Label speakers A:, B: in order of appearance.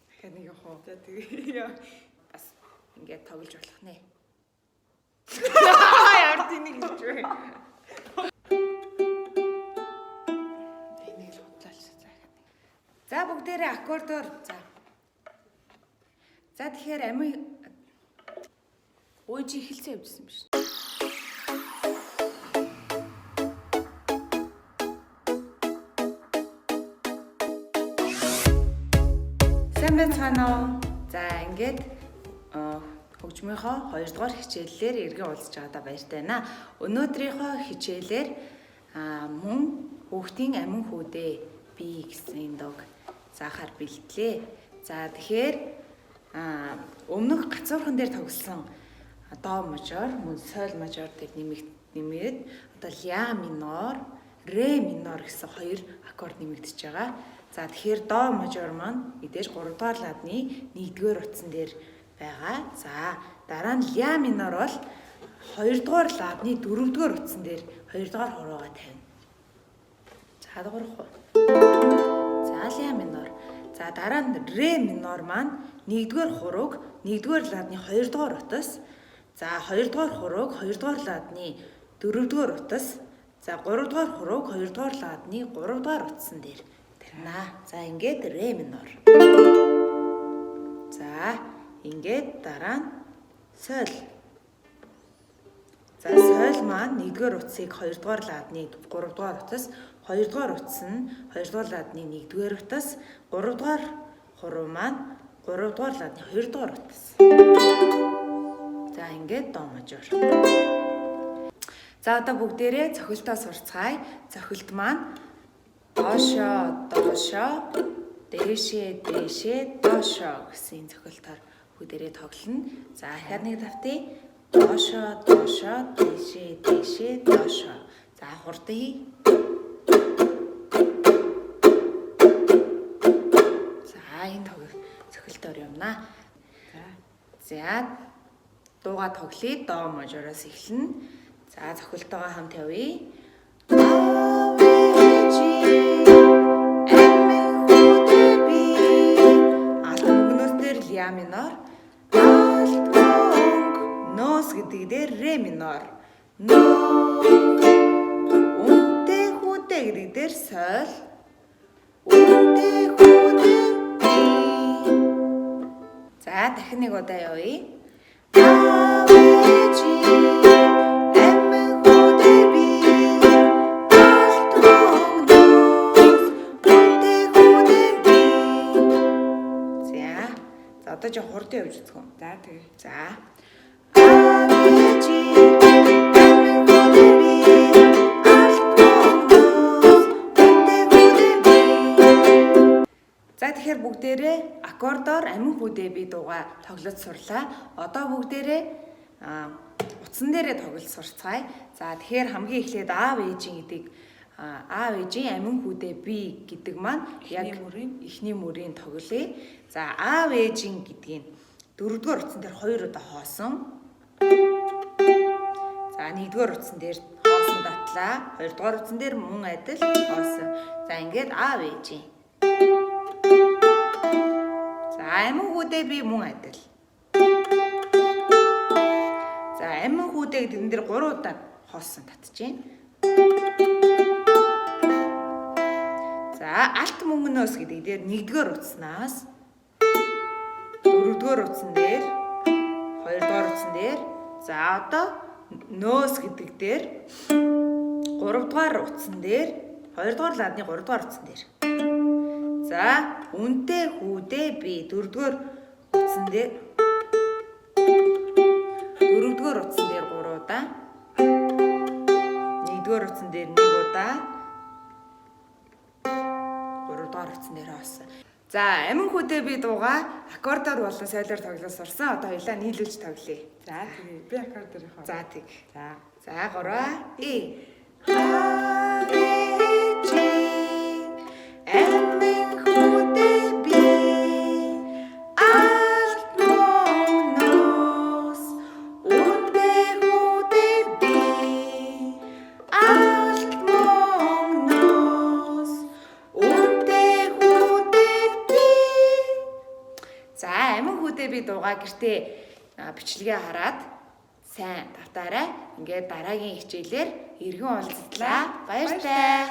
A: Дахиад нэг явах уу? За тэгээ бас ингээд тоглож болох нэ. Яар тэнийг гэж вэ? Энийг л худлаач заахад. За бүгдээрээ аккордоор за. За тэгэхээр амин ууж ихэлцээ явуулсан юм шүү. Сайн байна уу? За ингээд хөгжмийнхөө 2 дугаар хичээллээр эргэн уулзж байгаадаа баяртай байна. Өнөөдрийнхөө хичээлээр мөн хүүхдийн амин хүүдээ бий гэсэн дог заахаар бэлтлээ. За тэгэхээр өмнөх гацуурхан дээр тоглосон до мажор, мөн соль мажор дээр нэмээд одоо ля минор, ре минор гэсэн хоёр аккорд нэмэгдэж байгаа. За тэгэхээр до мажор маань мэдээж 3 дугаар ладны 1-р утсан дээр байгаа. За дараа нь ля минор бол 2 дугаар ладны 4-р утсан дээр 2 дугаар хуруугаа тавина. За дуурах уу? За ля минор. За дараа нь ре минор маань 1-р хурууг 1-р ладны 2 дугаар утас. За 2 дугаар хурууг 2 дугаар ладны 4-р утас. За 3 дугаар хурууг 2 дугаар ладны 3 дугаар утсан дээр тавина. За ингээд ре минор. За ингээд дараа нь соль. За соль маань 1-р утсыг 2 дугаар ладны 3 дугаар утас, 2 дугаар утас нь 2 дугаар ладны 1-р утас, 3 дугаар хуруу маань 3 дугаар ладны 2 дугаар утас. За ингээд до мажор. За одоо бүгдээрээ цохилтоо сурцгаая. Цохилт маань доошо, доошо, дээшээ, дээшээ, доошо гэсэн цохилтоор бүгдээрээ тоглоно. За дахиад нэг давтъя. Доошо, доошо, дээшээ, дээшээ, доошо. За хурдъя. За энэ цохилтоор явна. За дууга тоглоё. До мажороос эхэлнэ. За цохилтоогоо хамт явъя. Ля минор, алт мөнгө, нос гэдэг дээр ре минор, үнтэй хүүтэй гэдэг дээр соль, үнтэй хүүтэй би. За дахин нэг удаа явъя. Одоо жоо хурдан явж үзэх юм. За тэгээ. За. За тэгэхээр бүгдээрээ аккордоор амин хүүдээ би дууга тоглож сурлаа. Одоо бүгдээрээ утсан дээрээ тоглож сурцгаая. За тэгэхээр хамгийн эхлээд аав ээжийн гэдэг аав ээжийн амин хүүдээ би гэдэг маань яг эхний мөрийн тоглоё. За аав ээжийн гэдгийг 4-р утсан дээр 2 удаа хоосон. За 1-р утсан дээр хоосон татлаа. 2-р утсан дээр мөн адил хоосон. За ингээд аав ээжийн. За амин хүүдээ би мөн адил. За амин хүүдээ гэдэг энэ дээр 3 удаа хоосон татчихээн. За алт мөнгнөөс гэдэг дээр 1-р утаснаас 4-р утсан дээр 2-р утсан дээр за одоо нөөс гэдэг дээр 3-р утсан дээр 2-р ладны 3-р утсан дээр за үнтэй хүүдээ би 4-р утсан дээр 4-р утсан дээр 3 удаа 1-р утсан дээр 1 удаа 3-р утсан дээр хоосон. За амин хүүдээ би дууга аккордоор болон солиор тоглож сурсан. Одоо хоёлаа нийлүүлж тоглоё. За
B: би аккордоор явах.
A: За тэг. За 3 и амин хүүдээ би алт мөнгнөөс үнтэй хүүдээ би алт мөнгнөөс За амин хүүдээ би дуугаа гэртээ бичлэгээ хараад сайн давтаарай. Ингээд дараагийн хичээлээр иргэн уулзлаа. Баяртай.